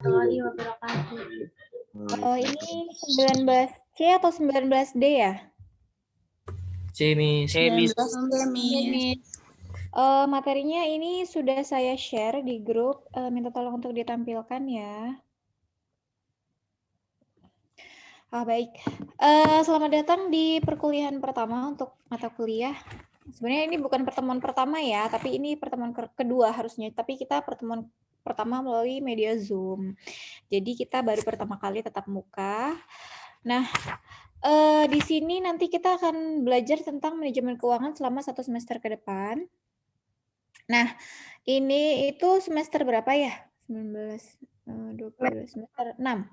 warahmatullahi wabarakatuh. Oh, ini 19C atau 19D ya? C, Miss. C, Miss. 19 Miss. Materinya ini sudah saya share di grup. Minta tolong untuk ditampilkan ya. Baik. Selamat datang di perkuliahan pertama untuk mata kuliah. Sebenarnya ini bukan pertemuan pertama ya, tapi ini pertemuan kedua harusnya. Tapi kita pertemuan pertama melalui media Zoom. Jadi kita baru pertama kali tatap muka. Nah, di sini nanti kita akan belajar tentang manajemen keuangan selama 1 semester ke depan. Nah, ini itu semester berapa ya? 19, 20, semester 6.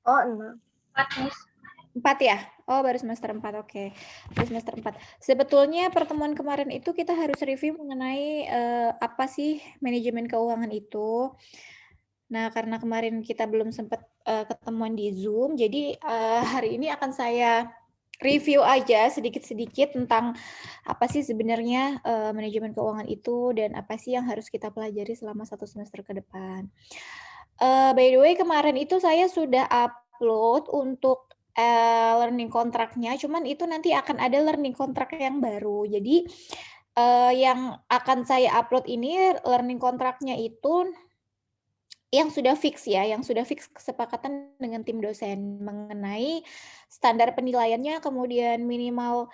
Oh, 6. 4, Miss. 4 ya? Oh, baru semester 4, oke. Baru semester 4. Sebetulnya pertemuan kemarin itu kita harus review mengenai apa sih manajemen keuangan itu. Nah, karena kemarin kita belum sempat ketemuan di Zoom, jadi hari ini akan saya review aja sedikit-sedikit tentang apa sih sebenarnya manajemen keuangan itu dan apa sih yang harus kita pelajari selama 1 semester ke depan. By the way, kemarin itu saya sudah upload untuk learning kontraknya, cuman itu nanti akan ada learning kontrak yang baru. Jadi yang akan saya upload ini learning kontraknya itu yang sudah fix ya, yang sudah fix kesepakatan dengan tim dosen mengenai standar penilaiannya, kemudian minimal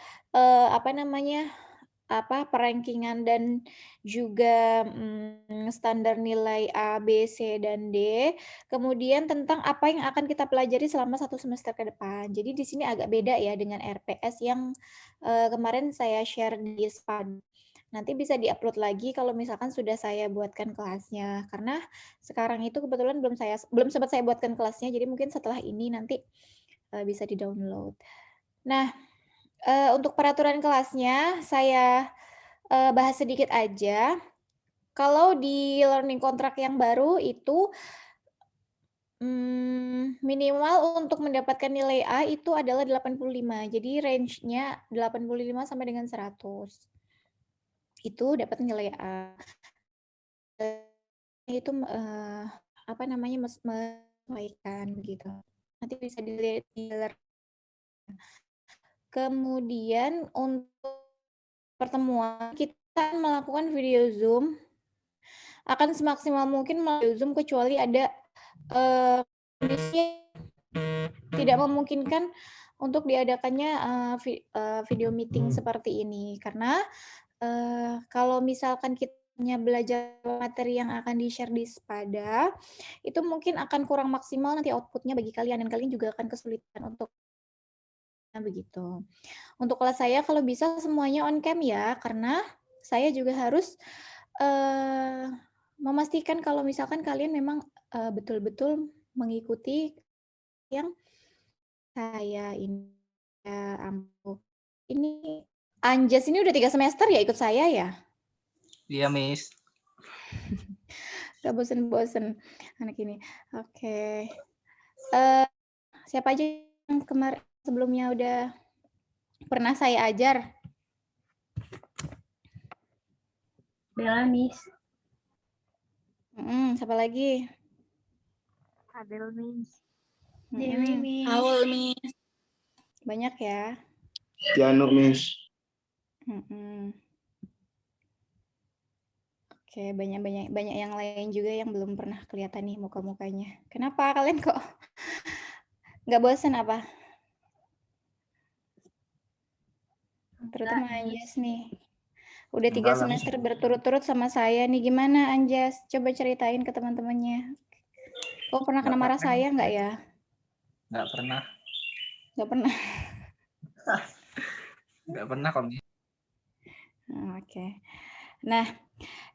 perankingan dan juga standar nilai A, B, C, dan D. Kemudian tentang apa yang akan kita pelajari selama 1 semester ke depan. Jadi di sini agak beda ya dengan RPS yang kemarin saya share di SPAD. Nanti bisa diupload lagi kalau misalkan sudah saya buatkan kelasnya. Karena sekarang itu kebetulan belum sempat saya buatkan kelasnya, jadi mungkin setelah ini nanti bisa di-download. Nah, untuk peraturan kelasnya saya bahas sedikit aja. Kalau di learning contract yang baru itu minimal untuk mendapatkan nilai A itu adalah 85. Jadi range-nya 85 sampai dengan 100. Itu dapat nilai A. Itu menyesuaikan begitu. Nanti bisa dilihat di kemudian untuk pertemuan kita melakukan video Zoom. Akan semaksimal mungkin melalui Zoom kecuali ada kondisi tidak memungkinkan untuk diadakannya video meeting seperti ini. Karena kalau misalkan kita belajar materi yang akan di-share di Spada, itu mungkin akan kurang maksimal nanti outputnya bagi kalian, dan kalian juga akan kesulitan untuk begitu. Untuk kelas saya kalau bisa semuanya on cam ya, karena saya juga harus memastikan kalau misalkan kalian memang betul-betul mengikuti yang saya ini. Ini Anjas ini udah 3 semester ya ikut saya ya? Iya, Miss. Gak bosen-bosen anak ini. Oke. Siapa aja yang kemarin sebelumnya udah pernah saya ajar? Bella, Miss. Siapa lagi? Adel, Miss. Dewi, Miss. Aul, Miss. Banyak ya. Janur, Miss. Oke, banyak yang lain juga yang belum pernah kelihatan nih muka-mukanya. Kenapa kalian kok nggak bosan apa? Terutama Anjas nih. Udah 3 semester berturut-turut sama saya nih. Gimana Anjas? Coba ceritain ke teman-temannya. Kok pernah kena marah saya nggak ya? Nggak pernah. Nggak pernah. Nggak pernah kok, Miss. Oke. Nah,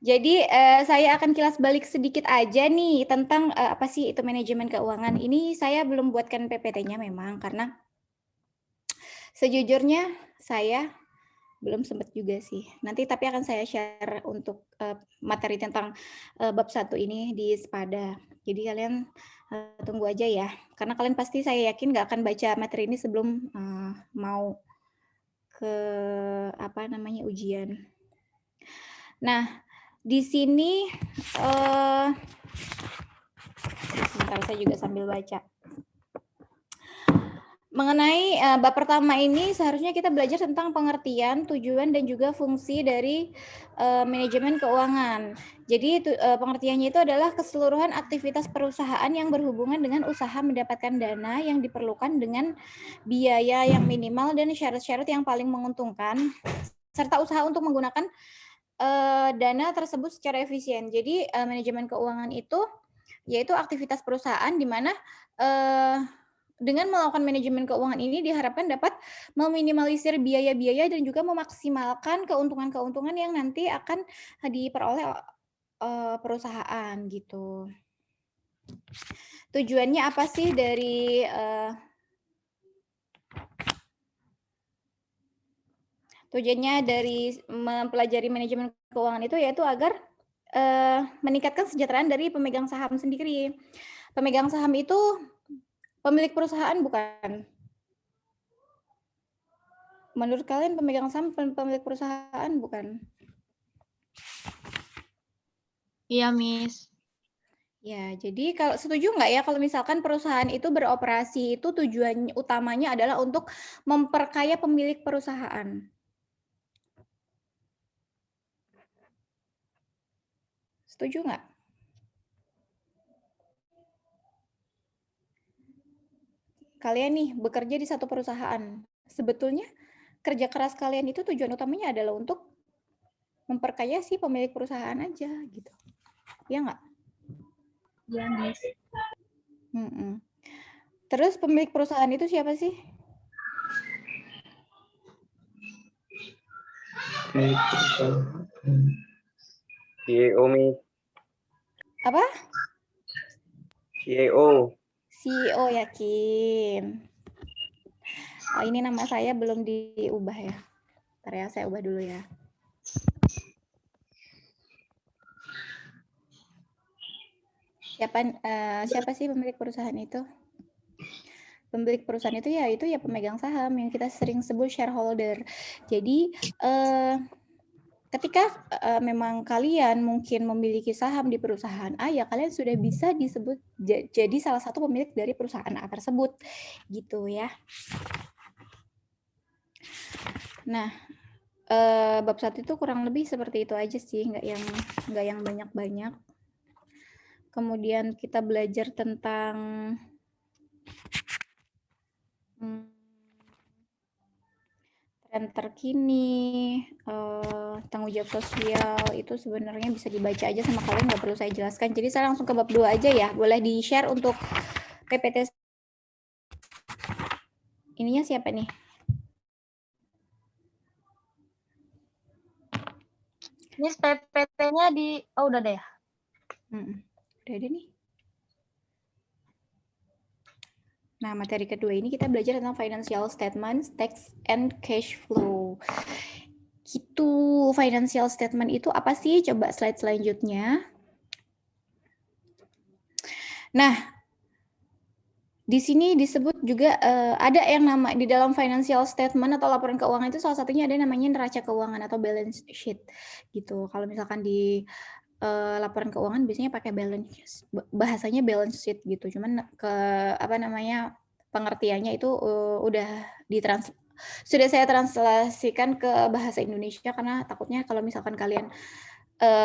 jadi saya akan kilas balik sedikit aja nih tentang apa sih itu manajemen keuangan. Ini saya belum buatkan PPT-nya memang karena sejujurnya saya belum sempat juga sih. Nanti tapi akan saya share untuk materi tentang bab 1 ini di Spada. Jadi kalian tunggu aja ya. Karena kalian pasti saya yakin nggak akan baca materi ini sebelum mau ke ujian. Nah, di sini Sebentar, saya juga sambil baca. Mengenai bab pertama ini seharusnya kita belajar tentang pengertian, tujuan, dan juga fungsi dari manajemen keuangan. Jadi pengertiannya itu adalah keseluruhan aktivitas perusahaan yang berhubungan dengan usaha mendapatkan dana yang diperlukan dengan biaya yang minimal dan syarat-syarat yang paling menguntungkan, serta usaha untuk menggunakan dana tersebut secara efisien. Jadi manajemen keuangan itu yaitu aktivitas perusahaan di mana dengan melakukan manajemen keuangan ini diharapkan dapat meminimalisir biaya-biaya dan juga memaksimalkan keuntungan-keuntungan yang nanti akan diperoleh perusahaan gitu. Tujuannya apa sih dari mempelajari manajemen keuangan itu yaitu agar meningkatkan kesejahteraan dari pemegang saham sendiri. Pemegang saham itu pemilik perusahaan bukan? Menurut kalian pemegang saham pemilik perusahaan bukan? Iya, Miss. Ya, jadi kalau setuju nggak ya kalau misalkan perusahaan itu beroperasi itu tujuan utamanya adalah untuk memperkaya pemilik perusahaan? Setuju nggak? Kalian nih bekerja di satu perusahaan. Sebetulnya kerja keras kalian itu tujuan utamanya adalah untuk memperkaya si pemilik perusahaan aja gitu. Ya nggak? Iya, Miss. Terus pemilik perusahaan itu siapa sih? CEO, Miss. Apa? CEO. CEO, yakin. Oh, ini nama saya belum diubah ya. Bentar ya, saya ubah dulu ya. Siapa sih pemilik perusahaan itu? Pemilik perusahaan itu ya pemegang saham yang kita sering sebut shareholder. Jadi ketika memang kalian mungkin memiliki saham di perusahaan A, ya kalian sudah bisa disebut jadi salah satu pemilik dari perusahaan A tersebut, gitu ya. Nah, bab 1 itu kurang lebih seperti itu aja sih, nggak yang banyak-banyak. Kemudian kita belajar tentang tren terkini, tanggung jawab sosial, itu sebenarnya bisa dibaca aja sama kalian, nggak perlu saya jelaskan. Jadi saya langsung ke bab 2 aja ya. Boleh di-share untuk PPT. Ininya siapa nih? Miss, PPT-nya udah deh ya? Udah ada nih. Nah, materi kedua ini kita belajar tentang financial statements, tax, and cash flow. Gitu, financial statement itu apa sih? Coba slide selanjutnya. Nah, di sini disebut juga ada yang nama di dalam financial statement atau laporan keuangan itu salah satunya ada namanya neraca keuangan atau balance sheet gitu. Kalau misalkan di laporan keuangan biasanya pakai bahasanya balance sheet gitu. Cuman pengertiannya itu udah sudah saya translasikan ke bahasa Indonesia karena takutnya kalau misalkan kalian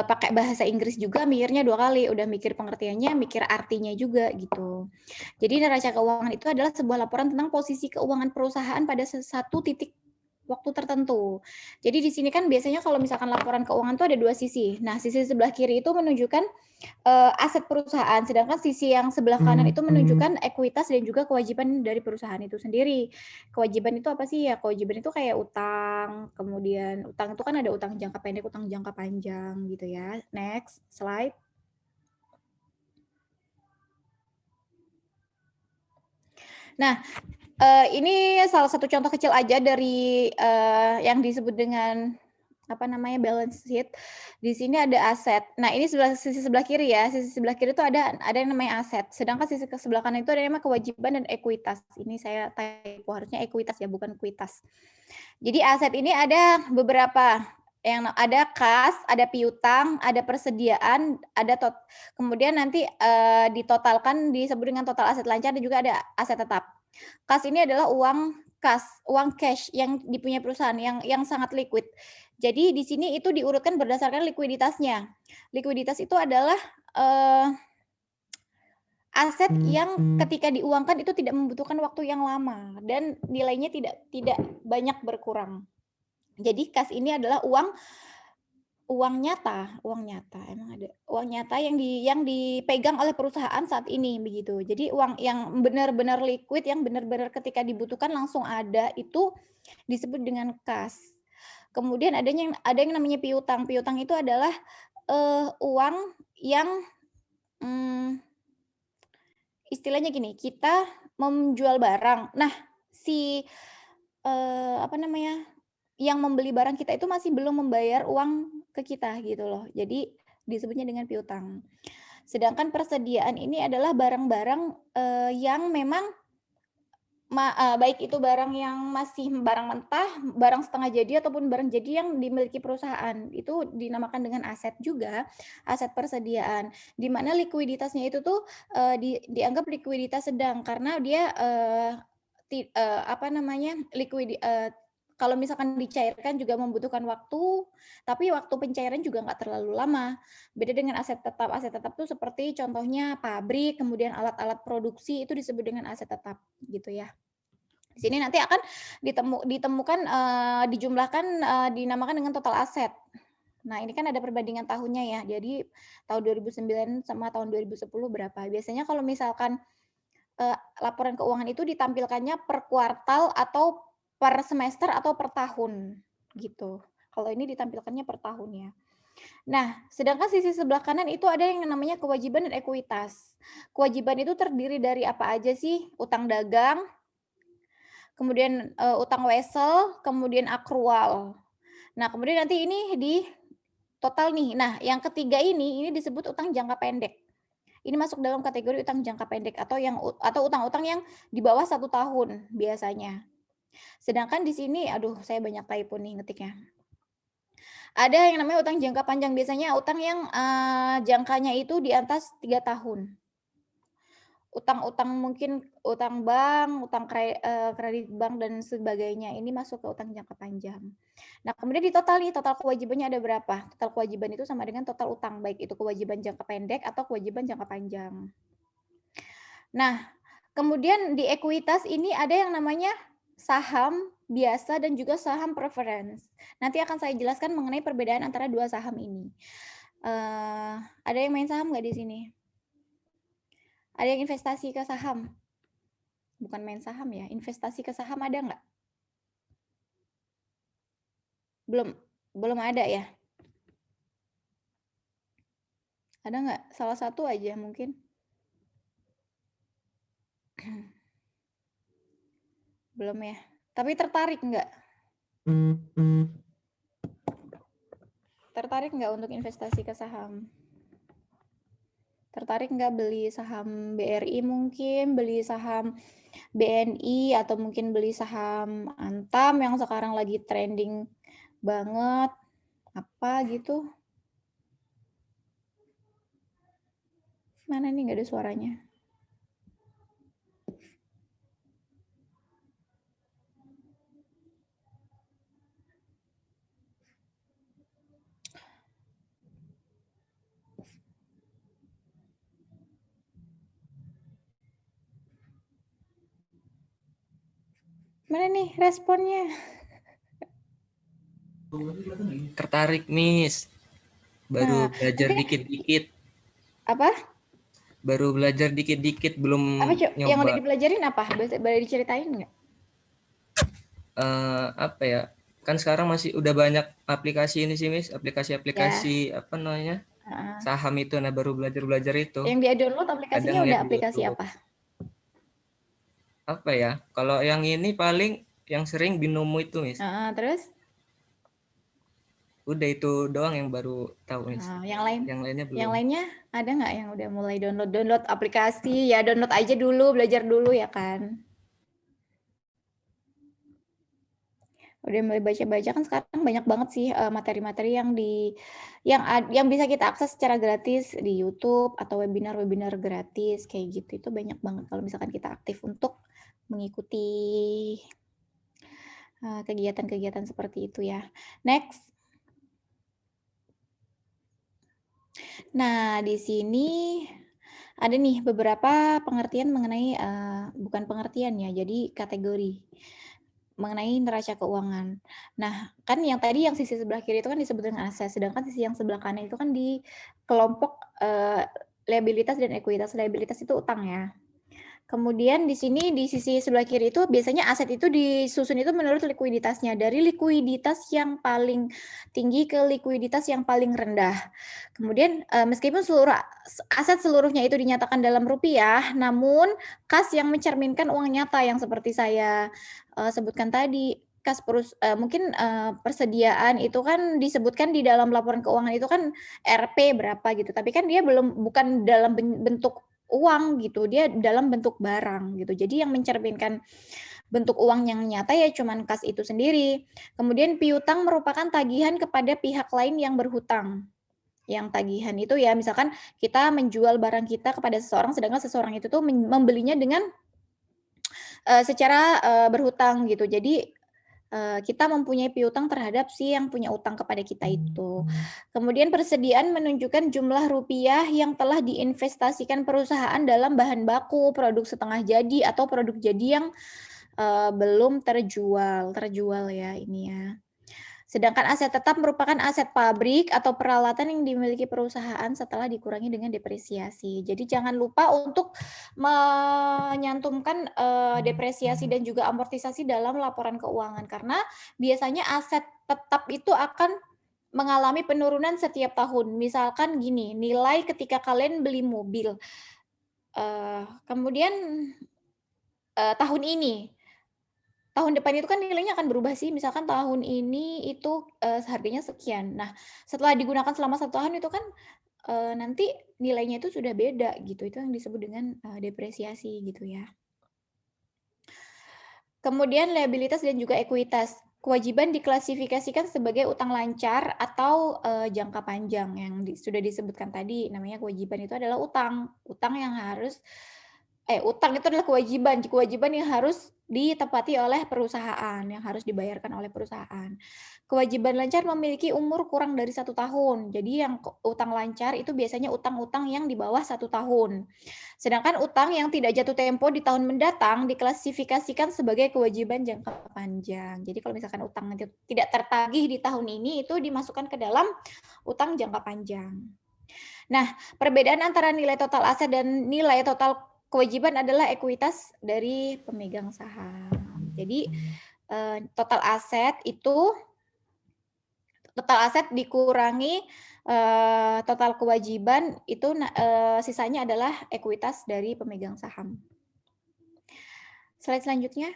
pakai bahasa Inggris juga mikirnya 2 kali, udah mikir pengertiannya, mikir artinya juga gitu. Jadi neraca keuangan itu adalah sebuah laporan tentang posisi keuangan perusahaan pada satu titik waktu tertentu. Jadi di sini kan biasanya kalau misalkan laporan keuangan itu ada 2 sisi. Nah, sisi sebelah kiri itu menunjukkan aset perusahaan, sedangkan sisi yang sebelah kanan itu menunjukkan ekuitas dan juga kewajiban dari perusahaan itu sendiri. Kewajiban itu apa sih? Ya kewajiban itu kayak utang, kemudian utang itu kan ada utang jangka pendek, utang jangka panjang gitu ya. Next slide. Nah, ini salah satu contoh kecil aja dari yang disebut dengan balance sheet. Di sini ada aset. Nah, ini sisi sebelah kiri ya. Sisi sebelah kiri itu ada yang namanya aset. Sedangkan sisi ke sebelah kanan itu ada yang namanya kewajiban dan ekuitas. Ini saya typo, harusnya ekuitas ya, bukan kuitas. Jadi aset ini ada beberapa yang ada kas, ada piutang, ada persediaan, ada kemudian nanti ditotalkan disebut dengan total aset lancar dan juga ada aset tetap. Kas ini adalah uang kas, uang cash yang dipunyai perusahaan yang sangat liquid. Jadi di sini itu diurutkan berdasarkan likuiditasnya. Likuiditas itu adalah aset yang ketika diuangkan itu tidak membutuhkan waktu yang lama dan nilainya tidak banyak berkurang. Jadi kas ini adalah uang nyata emang ada uang nyata yang dipegang oleh perusahaan saat ini begitu. Jadi uang yang benar-benar liquid yang benar-benar ketika dibutuhkan langsung ada itu disebut dengan kas. Kemudian ada yang namanya piutang. Piutang itu adalah uang yang istilahnya gini, kita menjual barang. Nah, yang membeli barang kita itu masih belum membayar uang ke kita gitu loh. Jadi disebutnya dengan piutang. Sedangkan persediaan ini adalah barang-barang yang memang baik itu barang yang masih barang mentah, barang setengah jadi ataupun barang jadi yang dimiliki perusahaan. Itu dinamakan dengan aset juga, aset persediaan. Di mana likuiditasnya itu tuh dianggap likuiditas sedang karena dia kalau misalkan dicairkan juga membutuhkan waktu, tapi waktu pencairan juga nggak terlalu lama. Beda dengan aset tetap. Aset tetap itu seperti contohnya pabrik, kemudian alat-alat produksi itu disebut dengan aset tetap, gitu ya. Di sini nanti akan ditemukan, dijumlahkan, dinamakan dengan total aset. Nah, ini kan ada perbandingan tahunnya ya. Jadi tahun 2009 sama tahun 2010 berapa. Biasanya kalau misalkan laporan keuangan itu ditampilkannya per kuartal atau per semester atau per tahun gitu. Kalau ini ditampilkannya per tahun ya. Nah, sedangkan sisi sebelah kanan itu ada yang namanya kewajiban dan ekuitas. Kewajiban itu terdiri dari apa aja sih? Utang dagang, kemudian utang wesel, kemudian akrual. Nah, kemudian nanti ini di total nih. Nah, yang ketiga ini disebut utang jangka pendek. Ini masuk dalam kategori utang jangka pendek atau utang-utang yang di bawah 1 tahun biasanya. Sedangkan di sini, aduh saya banyak typo nih ngetiknya. Ada yang namanya utang jangka panjang, biasanya utang yang jangkanya itu di atas 3 tahun. Utang-utang mungkin utang bank, utang kredit bank dan sebagainya, ini masuk ke utang jangka panjang. Nah, kemudian di total nih, total kewajibannya ada berapa? Total kewajiban itu sama dengan total utang, baik itu kewajiban jangka pendek atau kewajiban jangka panjang. Nah, kemudian di ekuitas ini ada yang namanya saham biasa dan juga saham preference. Nanti akan saya jelaskan mengenai perbedaan antara dua saham ini. Ada yang main saham nggak di sini? Ada yang investasi ke saham? Bukan main saham ya, investasi ke saham ada nggak? Belum ada ya? Ada nggak? Salah satu aja mungkin. Belum ya. Tapi tertarik nggak? Tertarik nggak untuk investasi ke saham? Tertarik nggak beli saham BRI mungkin, beli saham BNI, atau mungkin beli saham Antam yang sekarang lagi trending banget, apa gitu? Mana nih, nggak ada suaranya. Mana nih responnya? Tertarik, Miss. Baru belajar dikit-dikit. Apa? Baru belajar dikit-dikit, belum Apa nyoba. yang udah dipelajarin apa? Boleh diceritain nggak? Apa ya? Kan sekarang masih udah banyak aplikasi ini sih, Miss. Aplikasi-aplikasi apa namanya? Saham itu. Nah, baru belajar itu. Yang dia download aplikasinya udah aplikasi apa? Apa ya? Kalau yang ini paling yang sering Binomo itu, Miss. Terus? Udah itu doang yang baru tahu, Miss. Yang lainnya belum. Yang lainnya ada nggak yang udah mulai download aplikasi? Ya download aja dulu, belajar dulu ya kan. Udah mulai baca-baca kan sekarang banyak banget sih, materi-materi yang bisa kita akses secara gratis di YouTube atau webinar-webinar gratis kayak gitu. Itu banyak banget kalau misalkan kita aktif untuk mengikuti, kegiatan-kegiatan seperti itu ya. Next. Nah, di sini ada nih beberapa pengertian mengenai, bukan pengertian ya, jadi kategori mengenai neraca keuangan. Nah, kan yang tadi yang sisi sebelah kiri itu kan disebut dengan aset, sedangkan sisi yang sebelah kanan itu kan di kelompok, liabilitas dan ekuitas. Liabilitas itu utang ya. Kemudian di sini di sisi sebelah kiri itu biasanya aset itu disusun itu menurut likuiditasnya, dari likuiditas yang paling tinggi ke likuiditas yang paling rendah. Kemudian, meskipun seluruh aset seluruhnya itu dinyatakan dalam rupiah, namun kas yang mencerminkan uang nyata yang seperti saya, sebutkan tadi, kas mungkin, persediaan itu kan disebutkan di dalam laporan keuangan itu kan Rp berapa gitu, tapi kan dia bukan dalam bentuk uang gitu, dia dalam bentuk barang gitu. Jadi yang mencerminkan bentuk uang yang nyata ya cuman kas itu sendiri. Kemudian piutang merupakan tagihan kepada pihak lain yang berhutang. Yang tagihan itu ya misalkan kita menjual barang kita kepada seseorang, sedangkan seseorang itu tuh membelinya dengan, secara, berhutang gitu. Jadi, kita mempunyai piutang terhadap si yang punya utang kepada kita itu. Kemudian persediaan menunjukkan jumlah rupiah yang telah diinvestasikan perusahaan dalam bahan baku, produk setengah jadi, atau produk jadi yang, belum terjual ya ini ya. Sedangkan aset tetap merupakan aset pabrik atau peralatan yang dimiliki perusahaan setelah dikurangi dengan depresiasi. Jadi jangan lupa untuk menyantumkan, depresiasi dan juga amortisasi dalam laporan keuangan, karena biasanya aset tetap itu akan mengalami penurunan setiap tahun. Misalkan gini, nilai ketika kalian beli mobil, kemudian, tahun ini, tahun depan itu kan nilainya akan berubah sih, misalkan tahun ini itu, harganya sekian. Nah, setelah digunakan selama 1 tahun itu kan, nanti nilainya itu sudah beda gitu, itu yang disebut dengan, depresiasi gitu ya. Kemudian liabilitas dan juga ekuitas. Kewajiban diklasifikasikan sebagai utang lancar atau, jangka panjang yang sudah disebutkan tadi, namanya kewajiban itu adalah utang. Utang itu adalah kewajiban yang harus ditepati oleh perusahaan, yang harus dibayarkan oleh perusahaan. Kewajiban lancar memiliki umur kurang dari 1 tahun. Jadi yang utang lancar itu biasanya utang-utang yang di bawah 1 tahun. Sedangkan utang yang tidak jatuh tempo di tahun mendatang diklasifikasikan sebagai kewajiban jangka panjang. Jadi kalau misalkan utang itu tidak tertagih di tahun ini, itu dimasukkan ke dalam utang jangka panjang. Nah, perbedaan antara nilai total aset dan nilai total kewajiban adalah ekuitas dari pemegang saham. Jadi, total aset dikurangi, total kewajiban itu sisanya adalah ekuitas dari pemegang saham. Slide selanjutnya.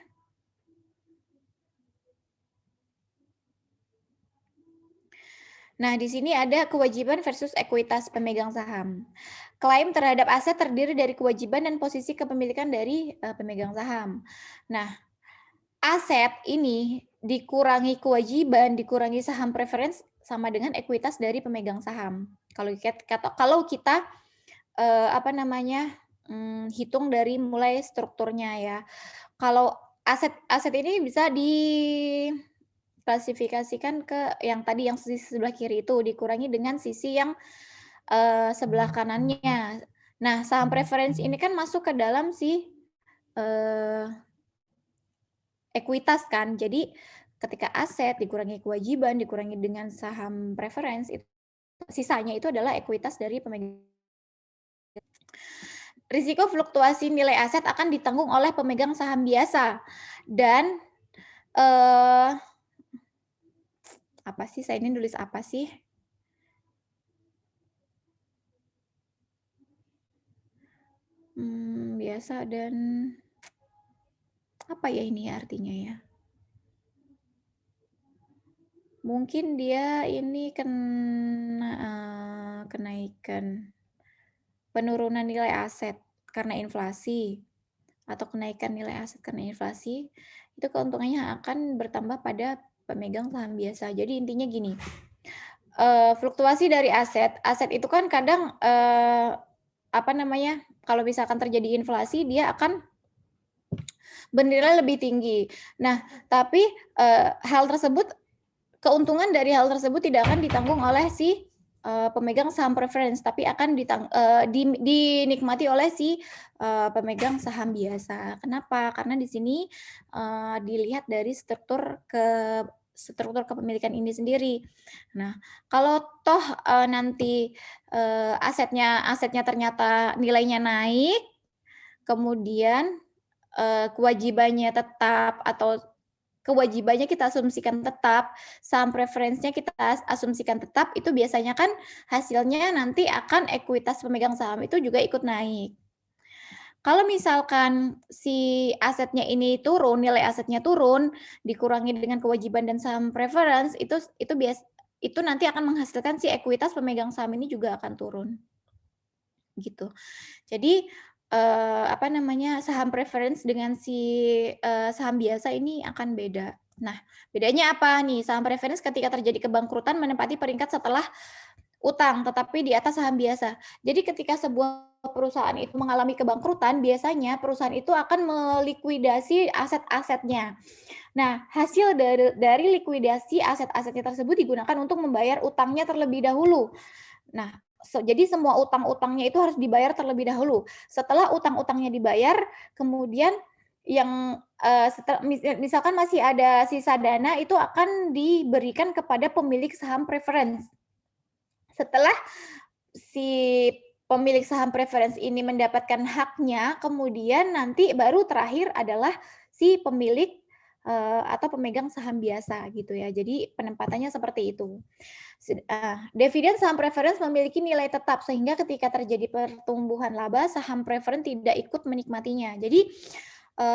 Nah, di sini ada kewajiban versus ekuitas pemegang saham. Klaim terhadap aset terdiri dari kewajiban dan posisi kepemilikan dari pemegang saham. Nah, aset ini dikurangi kewajiban, dikurangi saham preference sama dengan ekuitas dari pemegang saham. Kalau kita hitung dari mulai strukturnya ya. Kalau aset ini bisa diklasifikasikan ke yang tadi yang sisi sebelah kiri itu dikurangi dengan sisi yang sebelah kanannya. Nah, saham preference ini kan masuk ke dalam si ekuitas kan. Jadi ketika aset dikurangi kewajiban dikurangi dengan saham preference itu sisanya itu adalah ekuitas dari pemegang. Risiko fluktuasi nilai aset akan ditanggung oleh pemegang saham biasa dan apa sih saya ini nulis apa sih? Biasa dan apa ya ini artinya ya? Mungkin dia ini kenaikan penurunan nilai aset karena inflasi atau kenaikan nilai aset karena inflasi, itu keuntungannya akan bertambah pada pemegang saham biasa. Jadi intinya gini, fluktuasi dari aset itu kan kadang kalau misalkan terjadi inflasi dia akan bernilai lebih tinggi. Nah, tapi keuntungan dari hal tersebut tidak akan ditanggung oleh si pemegang saham preference, tapi akan dinikmati oleh si pemegang saham biasa. Kenapa? Karena di sini dilihat dari struktur kepemilikan ini sendiri. Nah, kalau toh nanti asetnya ternyata nilainya naik, kemudian kewajibannya tetap atau kewajibannya kita asumsikan tetap, saham preferensinya kita asumsikan tetap, itu biasanya kan hasilnya nanti akan ekuitas pemegang saham itu juga ikut naik. Kalau misalkan si asetnya ini turun, nilai asetnya turun, dikurangi dengan kewajiban dan saham preference, itu nanti akan menghasilkan si ekuitas pemegang saham ini juga akan turun. Gitu. Jadi saham preference dengan si saham biasa ini akan beda. Nah, bedanya apa nih? Saham preference ketika terjadi kebangkrutan menempati peringkat setelah utang, tetapi di atas saham biasa. Jadi ketika sebuah perusahaan itu mengalami kebangkrutan, biasanya perusahaan itu akan melikuidasi aset-asetnya. Nah, hasil dari likuidasi aset-asetnya tersebut digunakan untuk membayar utangnya terlebih dahulu. Nah, jadi semua utang-utangnya itu harus dibayar terlebih dahulu. Setelah utang-utangnya dibayar, kemudian yang misalkan masih ada sisa dana itu akan diberikan kepada pemilik saham preference. Setelah si pemilik saham preference ini mendapatkan haknya, kemudian nanti baru terakhir adalah si pemilik atau pemegang saham biasa gitu ya. Jadi penempatannya seperti itu. Dividen saham preference memiliki nilai tetap sehingga ketika terjadi pertumbuhan laba, saham preference tidak ikut menikmatinya. Jadi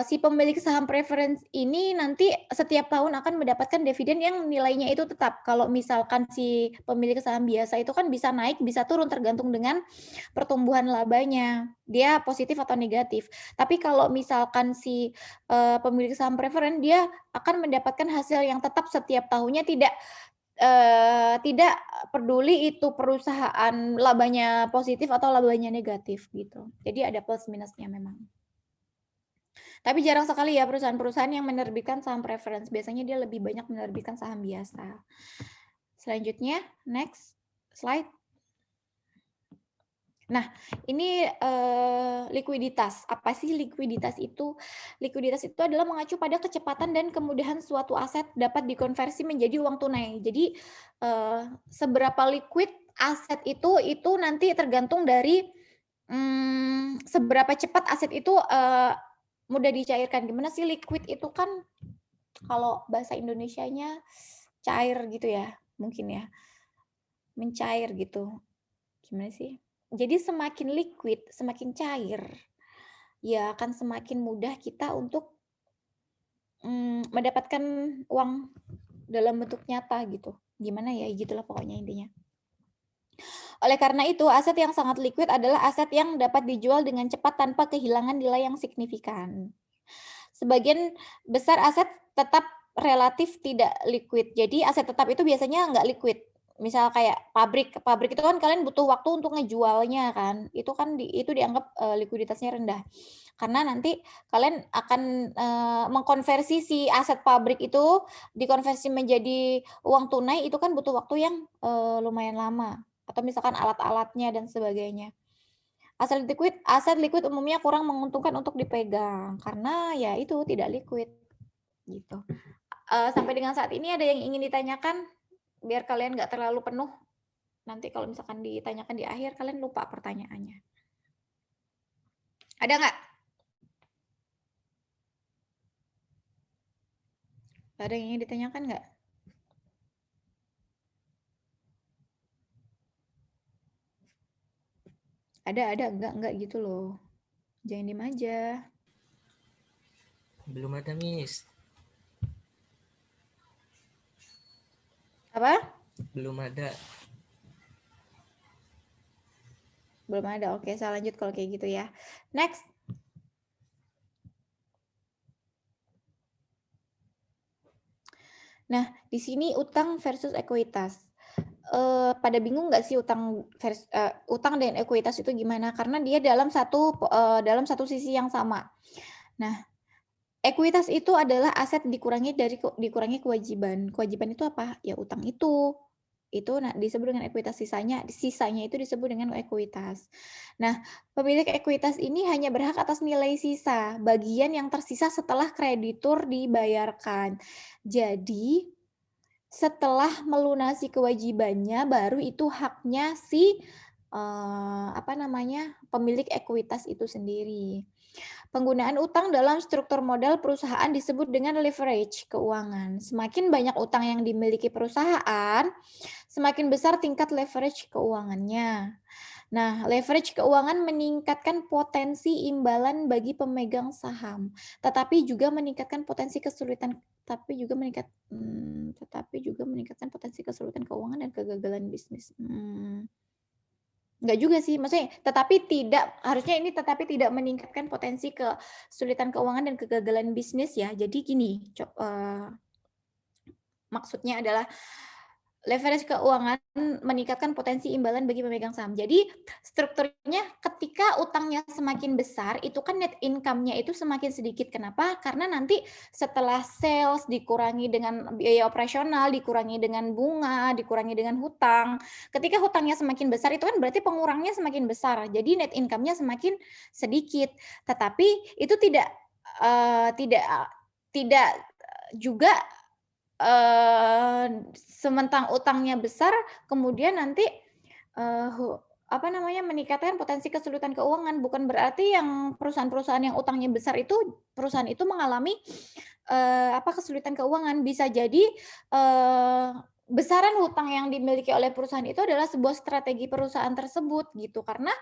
si pemilik saham preference ini nanti setiap tahun akan mendapatkan dividen yang nilainya itu tetap. Kalau misalkan si pemilik saham biasa itu kan bisa naik, bisa turun tergantung dengan pertumbuhan labanya. Dia positif atau negatif. Tapi kalau misalkan si pemilik saham preference, dia akan mendapatkan hasil yang tetap setiap tahunnya, tidak peduli itu perusahaan labanya positif atau labanya negatif gitu. Jadi ada plus minusnya memang. Tapi jarang sekali ya perusahaan-perusahaan yang menerbitkan saham preference. Biasanya dia lebih banyak menerbitkan saham biasa. Selanjutnya, next slide. Nah, ini likuiditas. Apa sih likuiditas itu? Likuiditas itu adalah mengacu pada kecepatan dan kemudahan suatu aset dapat dikonversi menjadi uang tunai. Jadi, seberapa liquid aset itu nanti tergantung dari seberapa cepat aset itu mudah dicairkan. Gimana sih liquid itu kan kalau bahasa Indonesianya cair gitu ya, mungkin ya. Mencair gitu. Gimana sih? Jadi semakin liquid, semakin cair, ya akan semakin mudah kita untuk mendapatkan uang dalam bentuk nyata gitu. Gimana ya, gitulah pokoknya intinya. Oleh karena itu, aset yang sangat liquid adalah aset yang dapat dijual dengan cepat tanpa kehilangan nilai yang signifikan. Sebagian besar aset tetap relatif tidak liquid. Jadi aset tetap itu biasanya nggak liquid. Misal kayak pabrik itu kan kalian butuh waktu untuk ngejualnya kan. Itu kan itu dianggap likuiditasnya rendah. Karena nanti kalian akan mengkonversi si aset pabrik itu dikonversi menjadi uang tunai, itu kan butuh waktu yang lumayan lama. Atau misalkan alat-alatnya dan sebagainya. Aset liquid umumnya kurang menguntungkan untuk dipegang karena ya itu tidak liquid gitu. Sampai dengan saat ini ada yang ingin ditanyakan biar kalian nggak terlalu penuh. Nanti kalau misalkan ditanyakan di akhir kalian lupa pertanyaannya. Ada nggak? Ada yang ingin ditanyakan nggak? Ada, enggak gitu loh. Jangan diem aja. Belum ada, Miss. Apa? Belum ada. Belum ada. Oke, saya lanjut kalau kayak gitu ya. Next. Nah, di sini utang versus ekuitas. Pada bingung nggak sih utang dan ekuitas itu gimana? Karena dia dalam satu sisi yang sama. Nah, ekuitas itu adalah aset dikurangi kewajiban. Kewajiban itu apa? Ya utang itu. Itu disebut dengan ekuitas, sisanya itu disebut dengan ekuitas. Nah, pemilik ekuitas ini hanya berhak atas nilai sisa, bagian yang tersisa setelah kreditur dibayarkan. Jadi, setelah melunasi kewajibannya baru itu haknya si pemilik ekuitas itu sendiri. Penggunaan utang dalam struktur modal perusahaan disebut dengan leverage keuangan. Semakin banyak utang yang dimiliki perusahaan, semakin besar tingkat leverage keuangannya. Nah, leverage keuangan meningkatkan potensi imbalan bagi pemegang saham, tetapi juga meningkatkan potensi kesulitan keuangan dan kegagalan bisnis. Enggak juga sih, maksudnya harusnya tidak meningkatkan potensi kesulitan keuangan dan kegagalan bisnis ya. Jadi gini, maksudnya adalah leverage keuangan meningkatkan potensi imbalan bagi pemegang saham. Jadi strukturnya ketika utangnya semakin besar, itu kan net income-nya itu semakin sedikit. Kenapa? Karena nanti setelah sales dikurangi dengan biaya operasional, dikurangi dengan bunga, dikurangi dengan hutang. Ketika hutangnya semakin besar, itu kan berarti pengurangnya semakin besar. Jadi net income-nya semakin sedikit. Tetapi itu tidak juga sementang utangnya besar, kemudian nanti meningkatkan potensi kesulitan keuangan. Bukan berarti yang perusahaan-perusahaan yang utangnya besar itu perusahaan itu mengalami kesulitan keuangan. Bisa jadi besaran hutang yang dimiliki oleh perusahaan itu adalah sebuah strategi perusahaan tersebut gitu, karena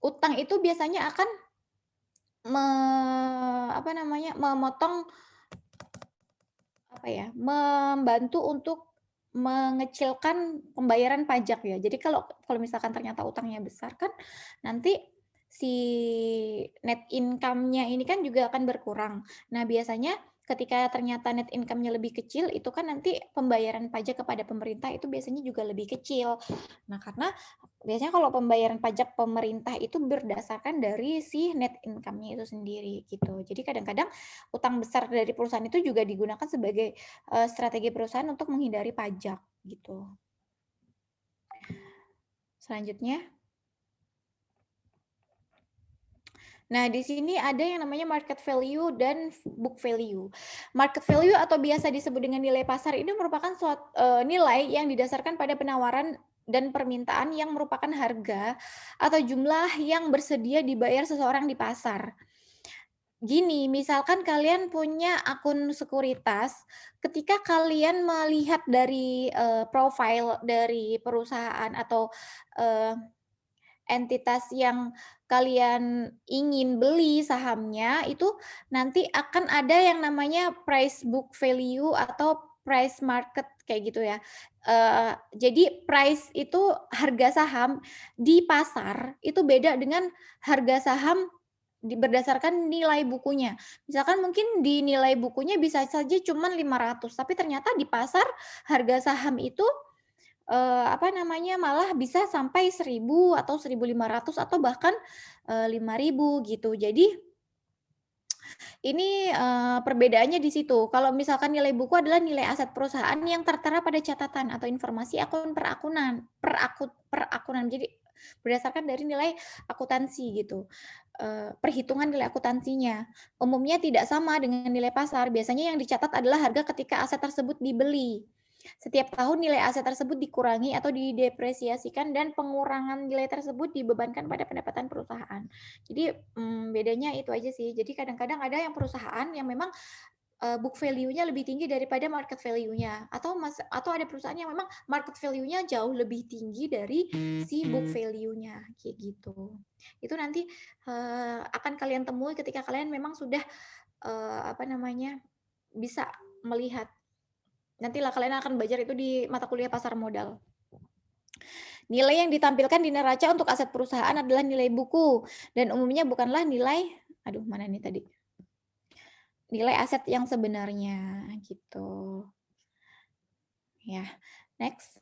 utang itu biasanya akan membantu untuk mengecilkan pembayaran pajak ya. Jadi kalau misalkan ternyata utangnya besar kan nanti si net income-nya ini kan juga akan berkurang. Nah, biasanya ketika ternyata net income-nya lebih kecil, itu kan nanti pembayaran pajak kepada pemerintah itu biasanya juga lebih kecil. Nah, karena biasanya kalau pembayaran pajak pemerintah itu berdasarkan dari si net income-nya itu sendiri gitu. Jadi kadang-kadang utang besar dari perusahaan itu juga digunakan sebagai strategi perusahaan untuk menghindari pajak gitu. Selanjutnya. Nah, di sini ada yang namanya market value dan book value. Market value atau biasa disebut dengan nilai pasar ini merupakan suatu nilai yang didasarkan pada penawaran dan permintaan yang merupakan harga atau jumlah yang bersedia dibayar seseorang di pasar. Gini, misalkan kalian punya akun sekuritas, ketika kalian melihat dari profile dari perusahaan atau entitas yang kalian ingin beli sahamnya, itu nanti akan ada yang namanya price book value atau price market kayak gitu ya. Jadi price itu harga saham di pasar itu beda dengan harga saham berdasarkan nilai bukunya. Misalkan mungkin di nilai bukunya bisa saja cuma 500, tapi ternyata di pasar harga saham itu malah bisa sampai 1.000 atau 1.500 atau bahkan 5.000 gitu. Jadi ini perbedaannya di situ. Kalau misalkan nilai buku adalah nilai aset perusahaan yang tertera pada catatan atau informasi akun perakunan. Jadi berdasarkan dari nilai akuntansi gitu. Perhitungan nilai akuntansinya. Umumnya tidak sama dengan nilai pasar. Biasanya yang dicatat adalah harga ketika aset tersebut dibeli. Setiap tahun nilai aset tersebut dikurangi atau didepresiasikan dan pengurangan nilai tersebut dibebankan pada pendapatan perusahaan. Jadi bedanya itu aja sih. Jadi kadang-kadang ada yang perusahaan yang memang book value-nya lebih tinggi daripada market value-nya, atau ada perusahaan yang memang market value-nya jauh lebih tinggi dari si book value-nya kayak gitu. Itu nanti akan kalian temui ketika kalian memang sudah bisa melihat. Nantilah kalian akan belajar itu di mata kuliah pasar modal. Nilai yang ditampilkan di neraca untuk aset perusahaan adalah nilai buku dan umumnya bukanlah nilai, mana ini tadi? nilai aset yang sebenarnya gitu. Ya, next.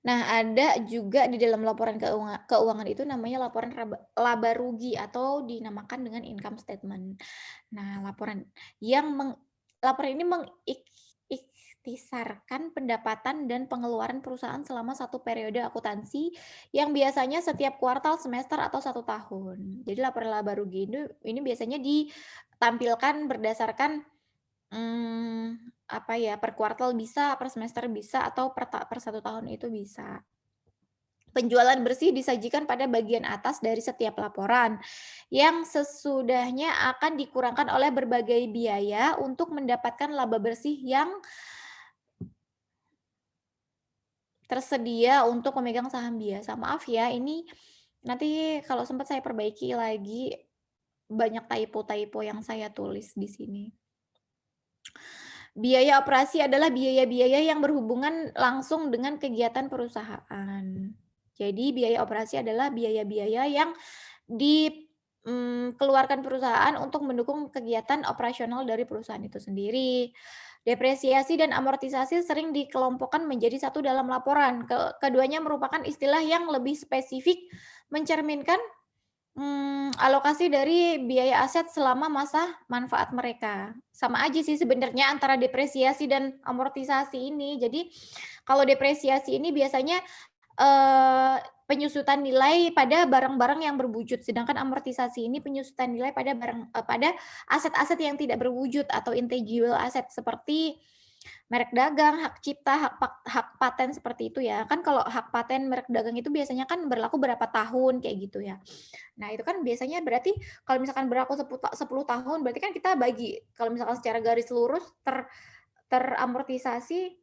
Nah, ada juga di dalam laporan keuangan itu namanya laporan laba rugi atau dinamakan dengan income statement. Nah, laporan ini mengiktisarkan pendapatan dan pengeluaran perusahaan selama satu periode akuntansi yang biasanya setiap kuartal, semester, atau 1 tahun. Jadi laporan laba rugi ini biasanya ditampilkan berdasarkan per kuartal bisa, per semester bisa, atau per 1 tahun itu bisa. Penjualan bersih disajikan pada bagian atas dari setiap laporan, yang sesudahnya akan dikurangkan oleh berbagai biaya untuk mendapatkan laba bersih yang tersedia untuk memegang saham biasa. Maaf ya, ini nanti kalau sempat saya perbaiki lagi, banyak typo-typo yang saya tulis di sini. Biaya operasi adalah biaya-biaya yang berhubungan langsung dengan kegiatan perusahaan. Jadi biaya operasi adalah biaya-biaya yang dikeluarkan perusahaan untuk mendukung kegiatan operasional dari perusahaan itu sendiri. Depresiasi dan amortisasi sering dikelompokkan menjadi satu dalam laporan. Keduanya merupakan istilah yang lebih spesifik mencerminkan alokasi dari biaya aset selama masa manfaat mereka. Sama aja sih sebenarnya antara depresiasi dan amortisasi ini. Jadi kalau depresiasi ini biasanya penyusutan nilai pada barang-barang yang berwujud, sedangkan amortisasi ini penyusutan nilai pada pada aset-aset yang tidak berwujud atau intangible asset seperti merek dagang, hak cipta, hak paten seperti itu ya. Kan kalau hak paten merek dagang itu biasanya kan berlaku berapa tahun kayak gitu ya. Nah, itu kan biasanya berarti kalau misalkan berlaku 10 tahun berarti kan kita bagi kalau misalkan secara garis lurus teramortisasi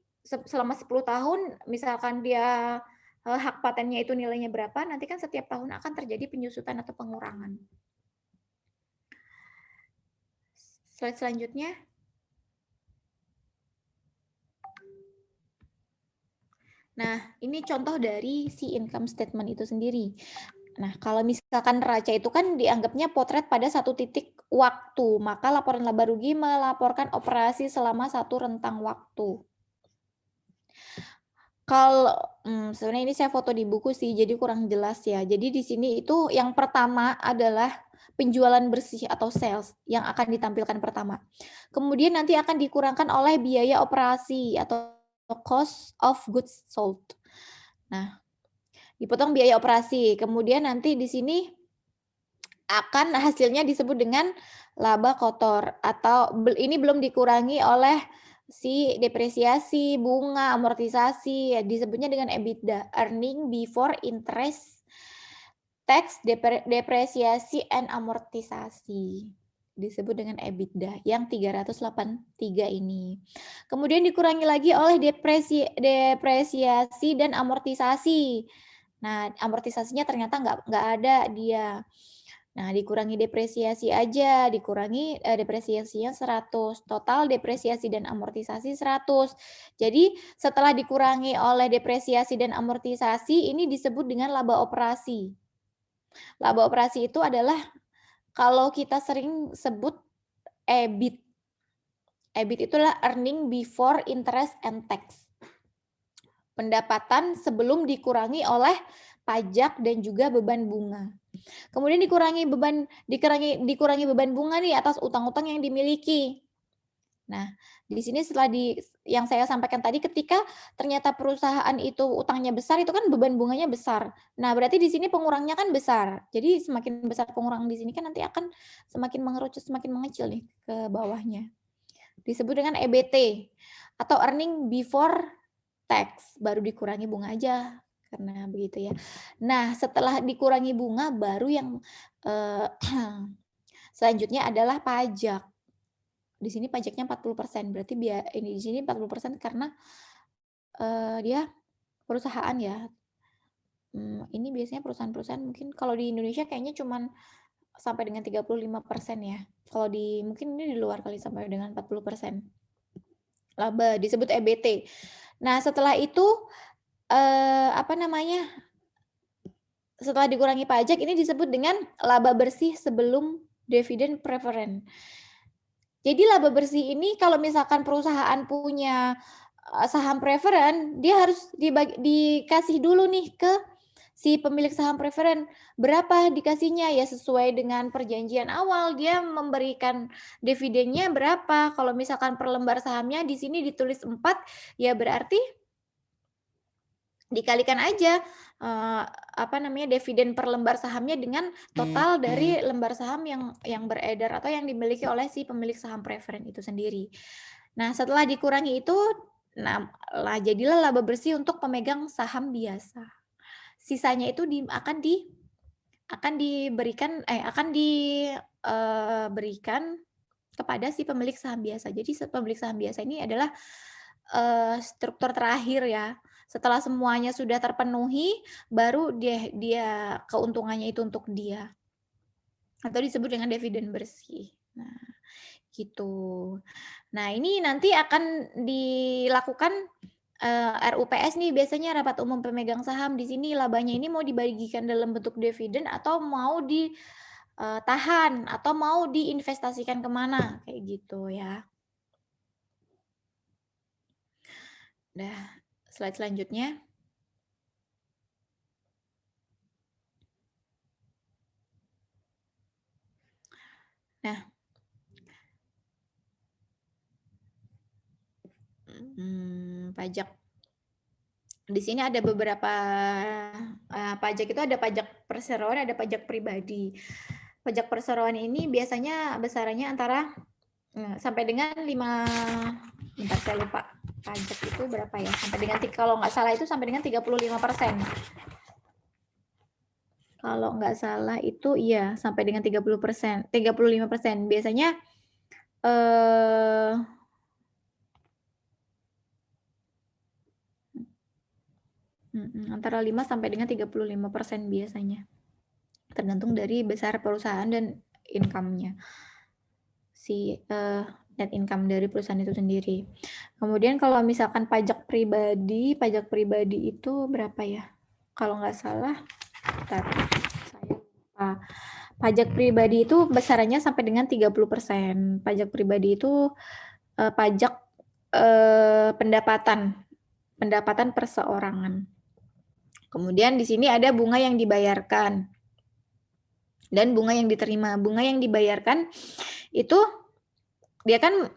selama 10 tahun misalkan dia hak patennya itu nilainya berapa, nanti kan setiap tahun akan terjadi penyusutan atau pengurangan. Slide selanjutnya. Nah, ini contoh dari si income statement itu sendiri. Nah, kalau misalkan neraca itu kan dianggapnya potret pada satu titik waktu, maka laporan laba rugi melaporkan operasi selama satu rentang waktu. Kalau sebenarnya ini saya foto di buku sih, jadi kurang jelas ya. Jadi di sini itu yang pertama adalah penjualan bersih atau sales yang akan ditampilkan pertama. Kemudian nanti akan dikurangkan oleh biaya operasi atau cost of goods sold. Nah, dipotong biaya operasi. Kemudian nanti di sini akan hasilnya disebut dengan laba kotor atau ini belum dikurangi oleh si depresiasi, bunga, amortisasi, ya, disebutnya dengan EBITDA, earning before interest, tax, depresiasi, and amortisasi. Disebut dengan EBITDA yang 383 ini. Kemudian dikurangi lagi oleh depresiasi dan amortisasi. Nah, amortisasinya ternyata nggak ada dia. Nah, dikurangi depresiasi aja, dikurangi depresiasinya 100. Total depresiasi dan amortisasi 100. Jadi, setelah dikurangi oleh depresiasi dan amortisasi, ini disebut dengan laba operasi. Laba operasi itu adalah kalau kita sering sebut EBIT. EBIT itulah earning before interest and tax. Pendapatan sebelum dikurangi oleh pajak dan juga beban bunga. Kemudian dikurangi beban bunga nih atas utang-utang yang dimiliki. Nah, di sini setelah yang saya sampaikan tadi ketika ternyata perusahaan itu utangnya besar itu kan beban bunganya besar. Nah, berarti di sini pengurangnya kan besar. Jadi semakin besar pengurang di sini kan nanti akan semakin mengerucut, semakin mengecil nih ke bawahnya. Disebut dengan EBT atau earning before tax, baru dikurangi bunga aja. Karena begitu ya. Nah, setelah dikurangi bunga baru yang selanjutnya adalah pajak. Di sini pajaknya 40%. Berarti ini di sini 40% karena dia perusahaan ya. Ini biasanya perusahaan-perusahaan mungkin kalau di Indonesia kayaknya cuman sampai dengan 35% ya. Kalau mungkin ini di luar kali sampai dengan 40%. Laba disebut EBT. Nah, setelah itu setelah dikurangi pajak ini disebut dengan laba bersih sebelum dividen preferen. Jadi laba bersih ini kalau misalkan perusahaan punya saham preferen, dia harus dikasih dulu nih ke si pemilik saham preferen. Berapa dikasihnya? Ya sesuai dengan perjanjian awal, dia memberikan dividennya berapa. Kalau misalkan per lembar sahamnya di sini ditulis 4, ya berarti dikalikan aja dividen per lembar sahamnya dengan total dari lembar saham yang beredar atau yang dimiliki oleh si pemilik saham preferen itu sendiri. Nah, setelah dikurangi itu, jadilah laba bersih untuk pemegang saham biasa. Sisanya itu akan diberikan kepada si pemilik saham biasa. Jadi pemilik saham biasa ini adalah struktur terakhir ya. Setelah semuanya sudah terpenuhi, baru dia keuntungannya itu untuk dia. Atau disebut dengan dividen bersih. Nah, gitu. Nah, ini nanti akan dilakukan RUPS nih, biasanya rapat umum pemegang saham. Di sini labanya ini mau dibagikan dalam bentuk dividen atau mau ditahan atau mau diinvestasikan kemana, kayak gitu ya. Nah, slide selanjutnya. Nah, pajak. Di sini ada beberapa pajak itu, ada pajak perseroan, ada pajak pribadi. Pajak perseroan ini biasanya besarannya antara sampai dengan 5, bentar saya lupa pajak itu berapa ya, sampai dengan, kalau nggak salah itu sampai dengan 35%. Kalau nggak salah itu iya sampai dengan 35%. Biasanya antara 5 sampai dengan 35% biasanya. Tergantung dari besar perusahaan dan income-nya. Net income dari perusahaan itu sendiri. Kemudian kalau misalkan pajak pribadi itu berapa ya? Kalau nggak salah, saya lupa. Pajak pribadi itu besarannya sampai dengan 30%. Pajak pribadi itu pajak pendapatan perseorangan. Kemudian di sini ada bunga yang dibayarkan dan bunga yang diterima. Bunga yang dibayarkan itu dia kan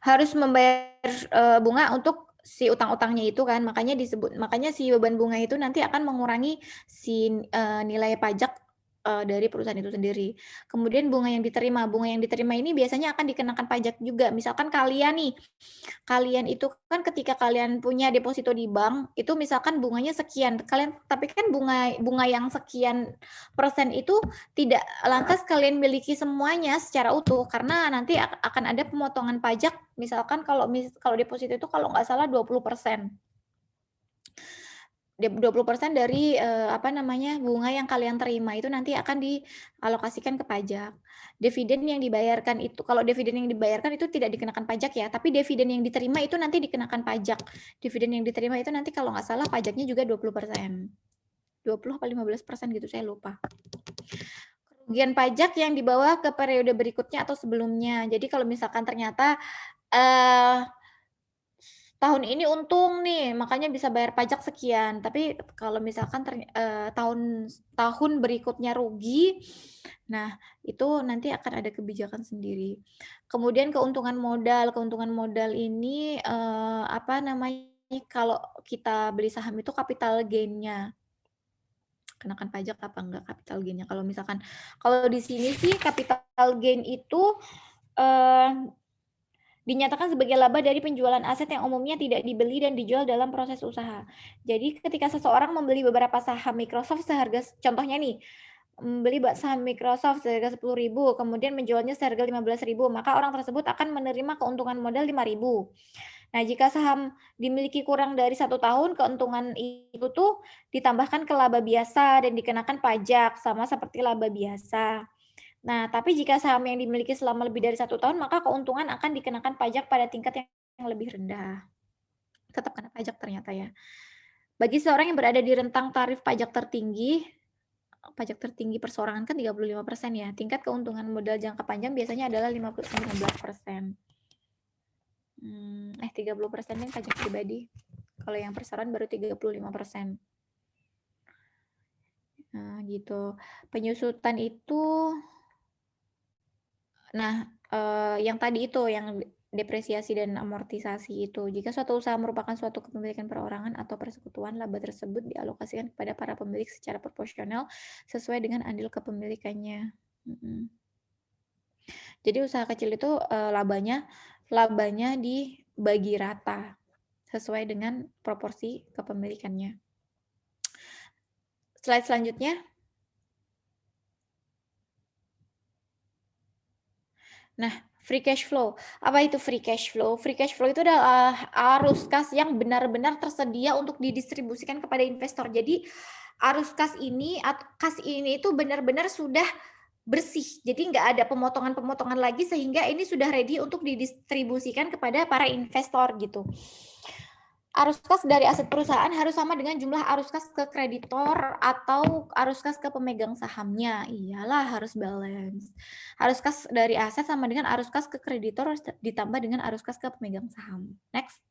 harus membayar bunga untuk si utang-utangnya itu kan, makanya si beban bunga itu nanti akan mengurangi si nilai pajak dari perusahaan itu sendiri. Kemudian bunga yang diterima ini biasanya akan dikenakan pajak juga. Misalkan kalian itu kan ketika kalian punya deposito di bank, itu misalkan bunganya sekian, tapi kan bunga yang sekian persen itu tidak lantas kalian miliki semuanya secara utuh, karena nanti akan ada pemotongan pajak. Misalkan kalau deposito itu kalau nggak salah 20%. 20% dari bunga yang kalian terima itu nanti akan dialokasikan ke pajak. Dividen yang dibayarkan itu, kalau dividen yang dibayarkan itu tidak dikenakan pajak ya, tapi dividen yang diterima itu nanti dikenakan pajak. Dividen yang diterima itu nanti kalau nggak salah pajaknya juga 20%. 20 atau 15% gitu, saya lupa. Kerugian pajak yang dibawa ke periode berikutnya atau sebelumnya. Jadi kalau misalkan ternyata tahun ini untung nih, makanya bisa bayar pajak sekian. Tapi kalau misalkan tahun berikutnya rugi, nah itu nanti akan ada kebijakan sendiri. Kemudian keuntungan modal ini kalau kita beli saham itu capital gain-nya. Kenakan pajak apa enggak capital gain-nya? Kalau di sini sih capital gain itu dinyatakan sebagai laba dari penjualan aset yang umumnya tidak dibeli dan dijual dalam proses usaha. Jadi ketika seseorang membeli beberapa saham Microsoft seharga, contohnya nih, membeli saham Microsoft seharga 10.000, kemudian menjualnya seharga 15.000, maka orang tersebut akan menerima keuntungan modal 5.000. Nah, jika saham dimiliki kurang dari 1 tahun, keuntungan itu tuh ditambahkan ke laba biasa dan dikenakan pajak, sama seperti laba biasa. Nah, tapi jika saham yang dimiliki selama lebih dari 1 tahun, maka keuntungan akan dikenakan pajak pada tingkat yang lebih rendah. Tetap kena pajak ternyata ya. Bagi seorang yang berada di rentang tarif pajak tertinggi, pajak tertinggi perseorangan kan 35% ya. Tingkat keuntungan modal jangka panjang biasanya adalah 15%. 30% yang pajak pribadi. Kalau yang perseroan baru 35%. Nah, gitu. Penyusutan itu, nah, yang tadi itu, yang depresiasi dan amortisasi itu. Jika suatu usaha merupakan suatu kepemilikan perorangan atau persekutuan, laba tersebut dialokasikan kepada para pemilik secara proporsional sesuai dengan andil kepemilikannya. Jadi usaha kecil itu labanya dibagi rata sesuai dengan proporsi kepemilikannya. Slide selanjutnya. Nah, free cash flow. Apa itu free cash flow? Free cash flow itu adalah arus kas yang benar-benar tersedia untuk didistribusikan kepada investor. Jadi arus kas ini itu benar-benar sudah bersih. Jadi nggak ada pemotongan-pemotongan lagi sehingga ini sudah ready untuk didistribusikan kepada para investor gitu. Arus kas dari aset perusahaan harus sama dengan jumlah arus kas ke kreditor atau arus kas ke pemegang sahamnya. Iyalah harus balance. Arus kas dari aset sama dengan arus kas ke kreditor ditambah dengan arus kas ke pemegang saham. Next.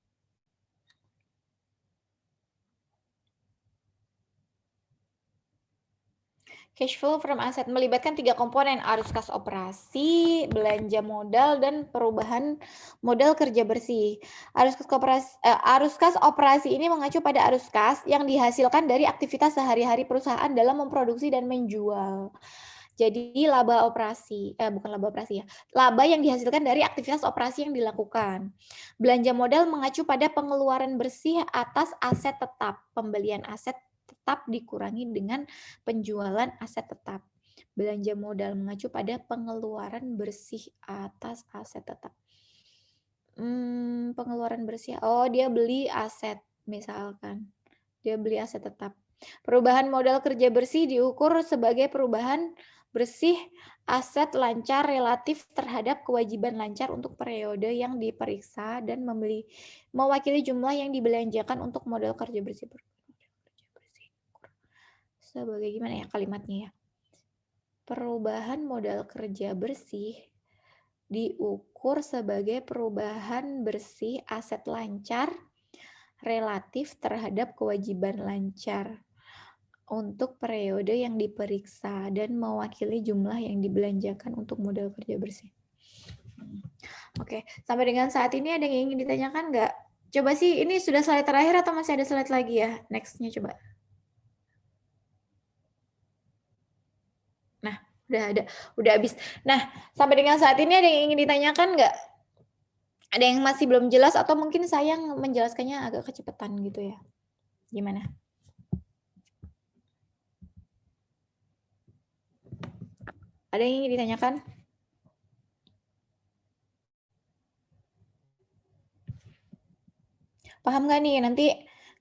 Cash flow from asset melibatkan 3 komponen, arus kas operasi, belanja modal, dan perubahan modal kerja bersih. Arus kas operasi ini mengacu pada arus kas yang dihasilkan dari aktivitas sehari-hari perusahaan dalam memproduksi dan menjual. Jadi laba operasi, laba yang dihasilkan dari aktivitas operasi yang dilakukan. Belanja modal mengacu pada pengeluaran bersih atas aset tetap, pembelian aset tetap dikurangi dengan penjualan aset tetap. Belanja modal mengacu pada pengeluaran bersih atas aset tetap. Pengeluaran bersih, dia beli aset misalkan. Dia beli aset tetap. Perubahan modal kerja bersih diukur sebagai perubahan bersih aset lancar relatif terhadap kewajiban lancar untuk periode yang diperiksa dan mewakili jumlah yang dibelanjakan untuk modal kerja bersih. Sebagai gimana ya kalimatnya ya? Perubahan modal kerja bersih diukur sebagai perubahan bersih aset lancar relatif terhadap kewajiban lancar untuk periode yang diperiksa dan mewakili jumlah yang dibelanjakan untuk modal kerja bersih. Oke, sampai dengan saat ini ada yang ingin ditanyakan nggak? Coba sih, ini sudah slide terakhir atau masih ada slide lagi ya? Next-nya coba. Nah, udah habis. Nah, sampai dengan saat ini ada yang ingin ditanyakan nggak? Ada yang masih belum jelas atau mungkin saya menjelaskannya agak kecepatan gitu ya? Gimana? Ada yang ingin ditanyakan? Paham nggak nih? Nanti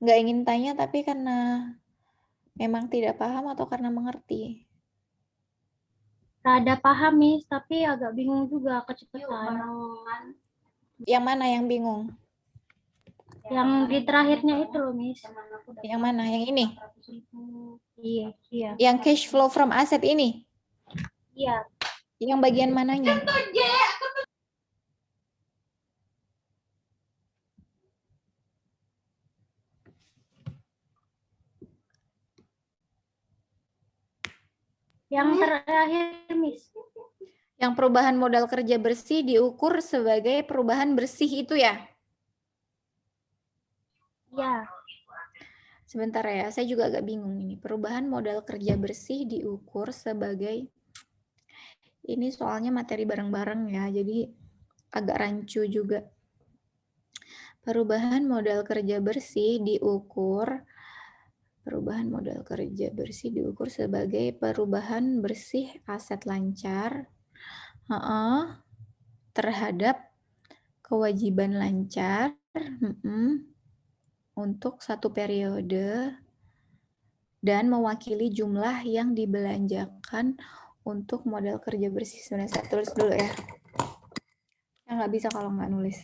nggak ingin tanya tapi karena memang tidak paham atau karena mengerti? Rada paham, Miss, tapi agak bingung juga kecepatan. Yang mana yang bingung? Yang di terakhirnya itu loh, Miss. Yang mana? Yang ini? Iya. Yang cash flow from asset ini? Iya. Yang bagian mananya? Yang terakhir, Miss. Yang perubahan modal kerja bersih diukur sebagai perubahan bersih itu ya? Iya. Sebentar ya, saya juga agak bingung ini. Perubahan modal kerja bersih diukur sebagai, ini soalnya materi bareng-bareng ya, jadi agak rancu juga. Perubahan modal kerja bersih diukur sebagai perubahan bersih aset lancar terhadap kewajiban lancar untuk satu periode dan mewakili jumlah yang dibelanjakan untuk modal kerja bersih. Sebenarnya saya tulis dulu ya. Saya nggak bisa kalau nggak nulis.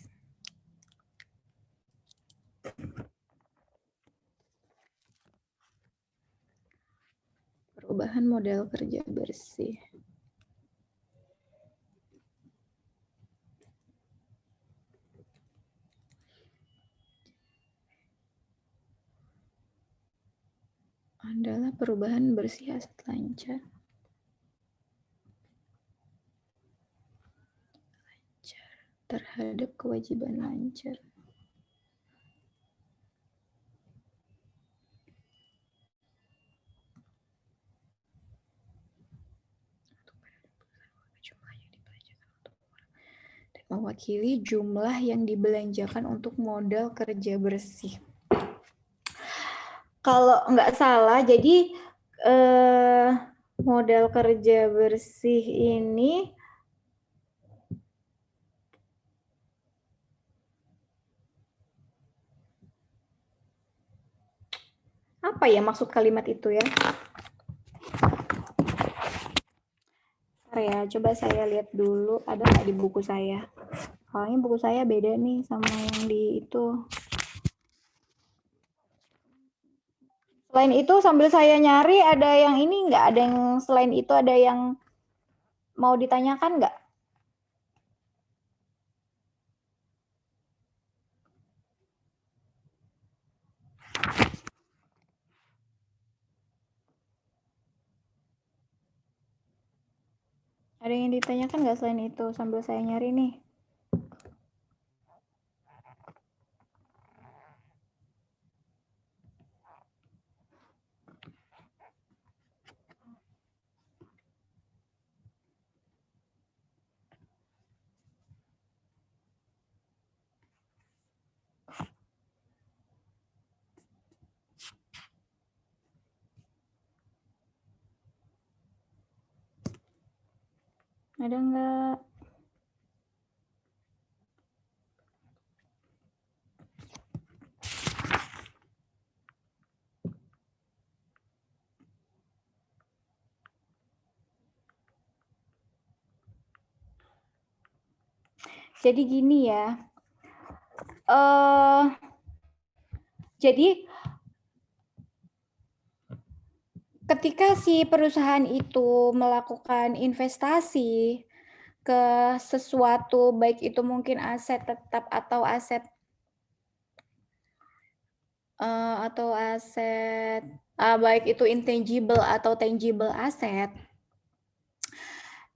Perubahan model kerja bersih. Adalah perubahan bersih aset lancar. Terhadap kewajiban lancar. Mewakili jumlah yang dibelanjakan untuk modal kerja bersih. Kalau nggak salah, jadi modal kerja bersih ini apa ya maksud kalimat itu ya? Ya, coba saya lihat dulu ada nggak di buku saya. Soalnya buku saya beda nih sama yang di itu. Selain itu sambil saya nyari ada yang ini nggak? Ada yang selain itu ada yang mau ditanyakan nggak? Ada yang ditanyakan nggak selain itu sambil saya nyari nih? Ada nggak? Jadi gini ya. Jadi ketika si perusahaan itu melakukan investasi ke sesuatu, baik itu mungkin aset tetap atau aset baik itu intangible atau tangible aset.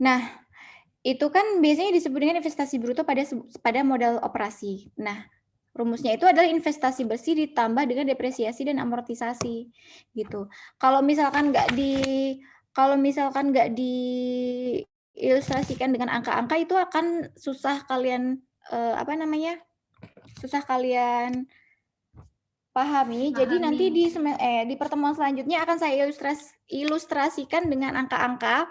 Nah, itu kan biasanya disebut dengan investasi bruto pada modal operasi. Nah, rumusnya itu adalah investasi bersih ditambah dengan depresiasi dan amortisasi, gitu. Kalau misalkan nggak diilustrasikan dengan angka-angka itu akan susah kalian susah kalian pahami. Jadi nanti di pertemuan selanjutnya akan saya ilustrasikan dengan angka-angka.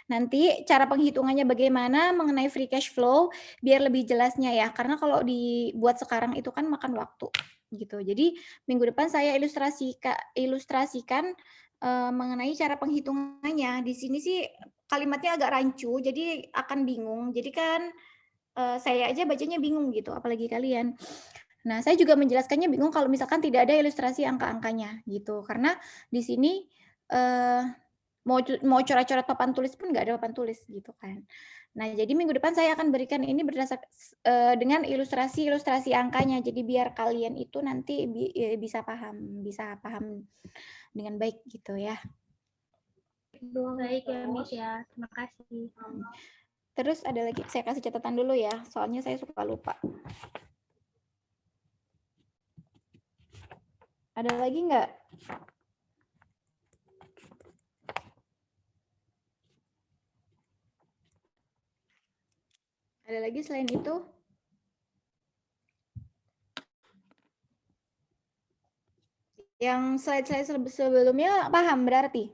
Nanti cara penghitungannya bagaimana mengenai free cash flow biar lebih jelasnya ya. Karena kalau dibuat sekarang itu kan makan waktu gitu. Jadi minggu depan saya ilustrasikan mengenai cara penghitungannya. Di sini sih kalimatnya agak rancu, jadi akan bingung. Jadi kan saya aja bacanya bingung gitu, apalagi kalian. Nah, saya juga menjelaskannya bingung kalau misalkan tidak ada ilustrasi angka-angkanya gitu. Karena di sini mau coret-coret papan tulis pun nggak ada papan tulis gitu kan. Nah, jadi minggu depan saya akan berikan ini berdasarkan dengan ilustrasi angkanya. Jadi biar kalian itu nanti bisa paham dengan baik gitu ya. Baik ya, Miss ya. Terima kasih. Terus ada lagi, saya kasih catatan dulu ya, soalnya saya suka lupa. Ada lagi nggak? Ada lagi selain itu? Yang slide-slide sebelumnya paham berarti?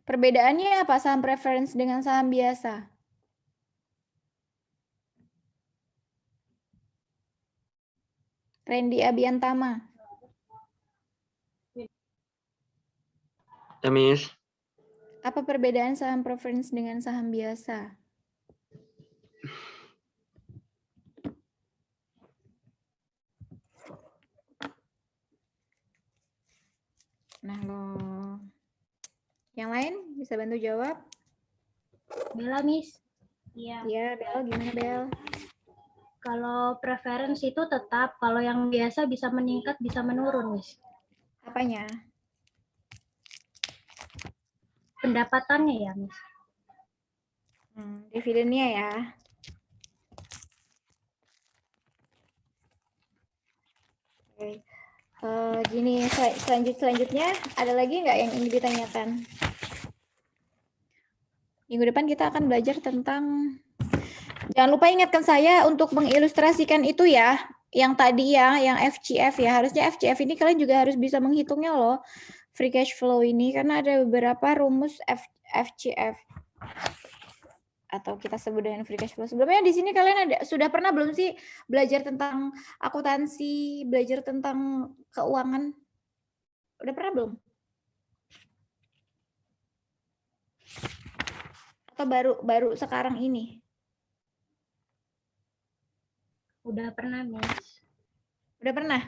Perbedaannya apa saham preference dengan saham biasa? Randy Abiantama. Ya, Miss. Apa perbedaan saham preference dengan saham biasa? Gimana loh? Yang lain bisa bantu jawab? Bella, Miss. Iya. Iya, Bel, gimana Bel? Kalau preference itu tetap, kalau yang biasa bisa meningkat, bisa menurun, Miss. Apanya? Pendapatannya ya, Miss. Dividennya ya. Oke. Gini, selanjutnya ada lagi nggak yang ingin ditanyakan? Minggu depan kita akan belajar tentang, jangan lupa ingatkan saya untuk mengilustrasikan itu ya, yang tadi ya, yang FCF ya. Harusnya FCF ini kalian juga harus bisa menghitungnya loh, free cash flow ini, karena ada beberapa rumus FCF. Atau kita sebut dengan free cash flow. Sebelumnya di sini kalian sudah pernah belum sih belajar tentang akuntansi, belajar tentang keuangan? Udah pernah belum? Atau baru sekarang ini? Udah pernah, Miss. Udah pernah?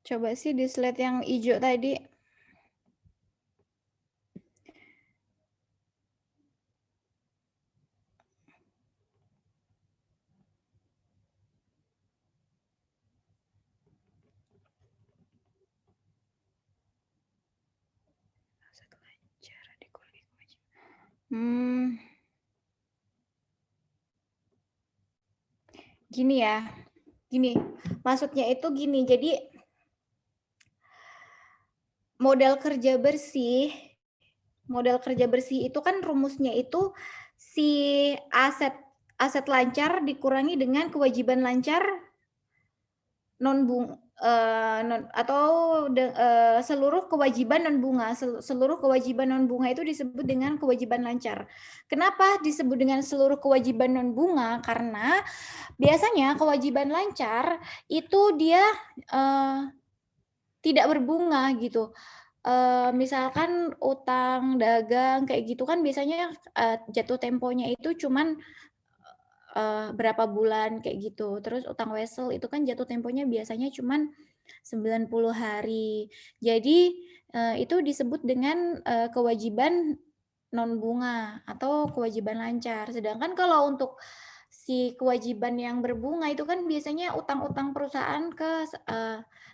Coba sih di slide yang hijau tadi. Gini ya, gini. Maksudnya itu gini, jadi modal kerja bersih itu kan rumusnya itu si aset lancar dikurangi dengan kewajiban lancar seluruh kewajiban non bunga. Seluruh kewajiban non bunga itu disebut dengan kewajiban lancar. Kenapa disebut dengan seluruh kewajiban non bunga? Karena biasanya kewajiban lancar itu dia tidak berbunga gitu. Misalkan utang dagang kayak gitu kan biasanya jatuh temponya itu cuman berapa bulan kayak gitu. Terus utang wesel itu kan jatuh temponya biasanya cuman 90 hari. Jadi itu disebut dengan kewajiban non bunga atau kewajiban lancar. Sedangkan kalau untuk si kewajiban yang berbunga itu kan biasanya utang-utang perusahaan ke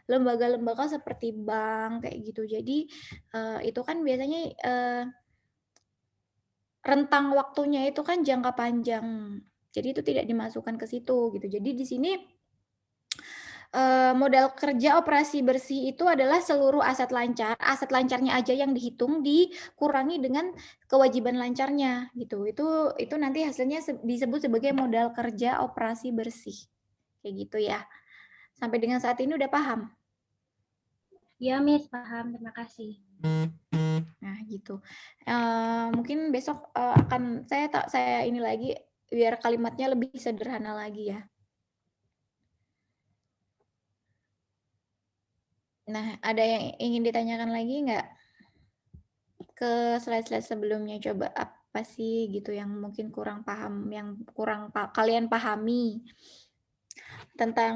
lembaga-lembaga seperti bank kayak gitu. Jadi itu kan biasanya rentang waktunya itu kan jangka panjang. Jadi itu tidak dimasukkan ke situ gitu. Jadi di sini modal kerja operasi bersih itu adalah seluruh aset lancarnya aja yang dihitung dikurangi dengan kewajiban lancarnya gitu. Itu nanti hasilnya disebut sebagai modal kerja operasi bersih. Kayak gitu ya. Sampai dengan saat ini udah paham? Iya, Miss, paham. Terima kasih. Nah, gitu. Mungkin besok akan saya ini lagi biar kalimatnya lebih sederhana lagi ya. Nah, ada yang ingin ditanyakan lagi nggak? Ke slide-slide sebelumnya, coba apa sih gitu yang mungkin kurang paham, yang kurang kalian pahami tentang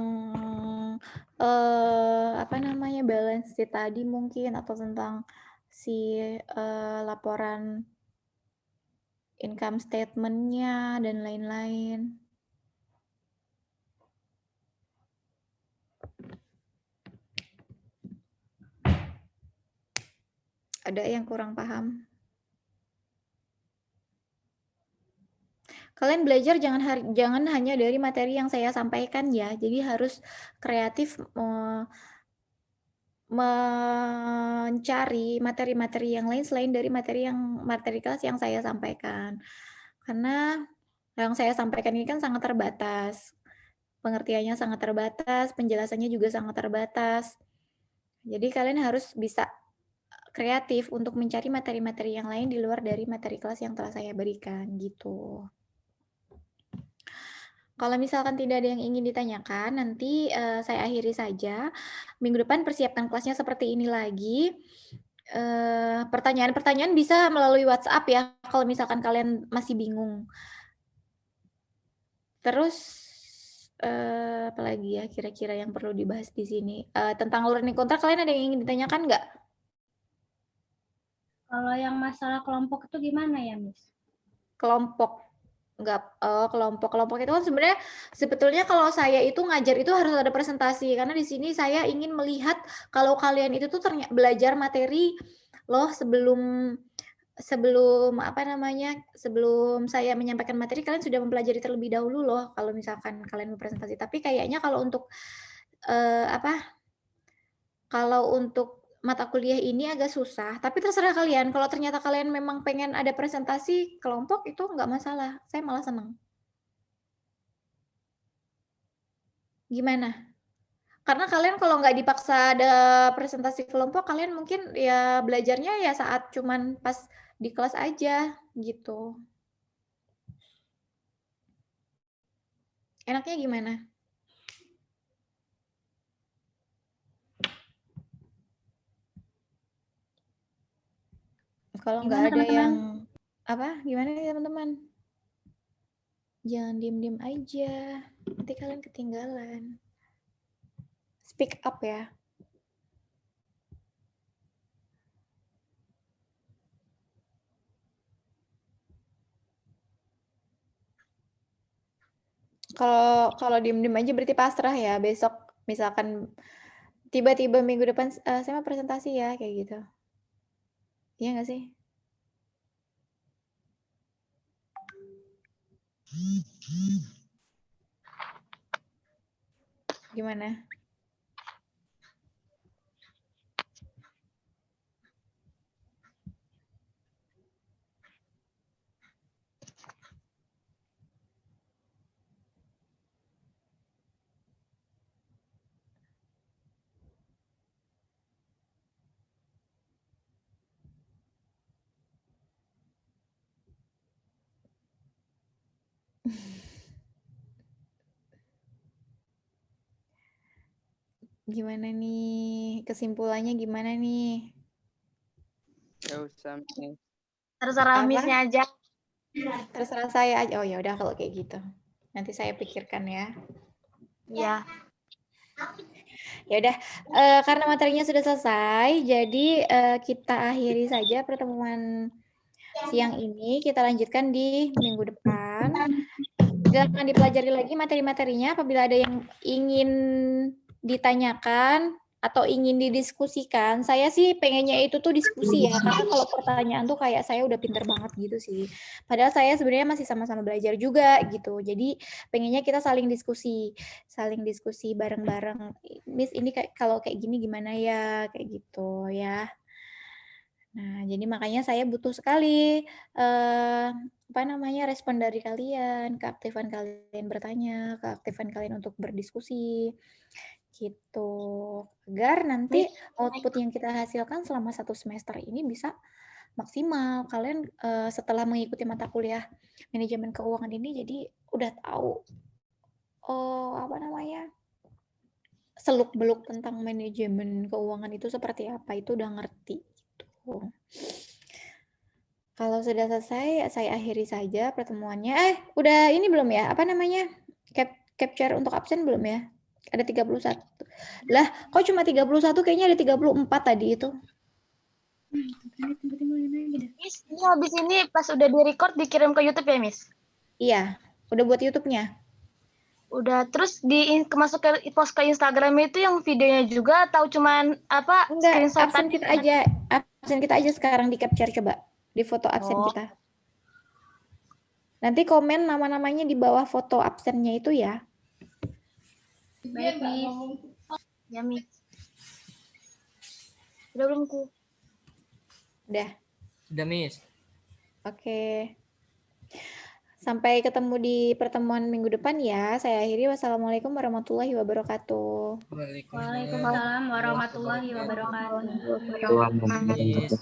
apa namanya balance sheet tadi mungkin, atau tentang si laporan income statement-nya dan lain-lain. Ada yang kurang paham? Kalian belajar jangan hanya dari materi yang saya sampaikan ya. Jadi harus kreatif mencari materi-materi yang lain selain dari materi kelas yang saya sampaikan. Karena yang saya sampaikan ini kan sangat terbatas. Pengertiannya sangat terbatas, penjelasannya juga sangat terbatas. Jadi kalian harus bisa kreatif untuk mencari materi-materi yang lain di luar dari materi kelas yang telah saya berikan gitu. Kalau misalkan tidak ada yang ingin ditanyakan, nanti saya akhiri saja. Minggu depan persiapkan kelasnya seperti ini lagi. Pertanyaan-pertanyaan bisa melalui WhatsApp ya, kalau misalkan kalian masih bingung. Terus apalagi ya kira-kira yang perlu dibahas di sini? Tentang learning contract, kalian ada yang ingin ditanyakan nggak? Kalau yang masalah kelompok itu gimana ya, Miss? Kelompok. Kelompok itu kan sebenarnya sebetulnya kalau saya itu ngajar itu harus ada presentasi, karena di sini saya ingin melihat kalau kalian itu tuh belajar materi loh sebelum saya menyampaikan materi, kalian sudah mempelajari terlebih dahulu loh kalau misalkan kalian mau presentasi. Tapi kayaknya kalau untuk kalau untuk mata kuliah ini agak susah, tapi terserah kalian. Kalau ternyata kalian memang pengen ada presentasi kelompok, itu nggak masalah. Saya malah senang. Gimana? Karena kalian kalau nggak dipaksa ada presentasi kelompok, kalian mungkin ya belajarnya ya saat cuman pas di kelas aja, gitu. Enaknya gimana? Kalau nggak ada yang gimana ya teman-teman? Jangan diem-diem aja, nanti kalian ketinggalan. Speak up ya. Kalau diem-diem aja berarti pasrah ya. Besok misalkan tiba-tiba minggu depan saya mau presentasi ya, kayak gitu. Iya nggak sih? Gimana? Gimana nih? Kesimpulannya gimana nih? Gak usah, Miss. Terserah Miss-nya aja. Terserah saya aja. Oh ya udah kalau kayak gitu. Nanti saya pikirkan ya. Iya. Ya udah, karena materinya sudah selesai, jadi kita akhiri saja pertemuan siang ini. Kita lanjutkan di minggu depan. Silakan dipelajari lagi materi-materinya. Apabila ada yang ingin ditanyakan atau ingin didiskusikan, saya sih pengennya itu tuh diskusi ya, karena kalau pertanyaan tuh kayak saya udah pinter banget gitu sih. Padahal saya sebenarnya masih sama-sama belajar juga gitu. Jadi pengennya kita saling diskusi bareng-bareng. Miss ini kalau kayak gini gimana ya, kayak gitu ya. Nah, jadi makanya saya butuh sekali respon dari kalian, keaktifan kalian bertanya, keaktifan kalian untuk berdiskusi gitu, agar nanti output yang kita hasilkan selama 1 semester ini bisa maksimal. Kalian setelah mengikuti mata kuliah manajemen keuangan ini jadi udah tahu seluk-beluk tentang manajemen keuangan itu seperti apa, itu udah ngerti gitu. Kalau sudah selesai, saya akhiri saja pertemuannya. Udah ini belum ya? Capture untuk absen belum ya? Ada 31. Lah, kok cuma 31? Kayaknya ada 34 tadi itu. Miss, ini habis ini pas udah di-record dikirim ke YouTube ya, Miss? Iya, udah buat YouTube-nya. Udah, terus masuk ke post ke Instagram itu yang videonya juga atau cuman Enggak, screenshot absen kita aja. Absen kita aja sekarang di capture coba. Di foto absen kita. Nanti komen nama-namanya di bawah foto absennya itu ya. Baik, Miss. Ya, Miss. Udah belum ku? Udah. Sudah, Miss. Oke. Sampai ketemu di pertemuan minggu depan ya. Saya akhiri. Wassalamualaikum warahmatullahi wabarakatuh. Waalaikumsalam warahmatullahi wabarakatuh. Miss.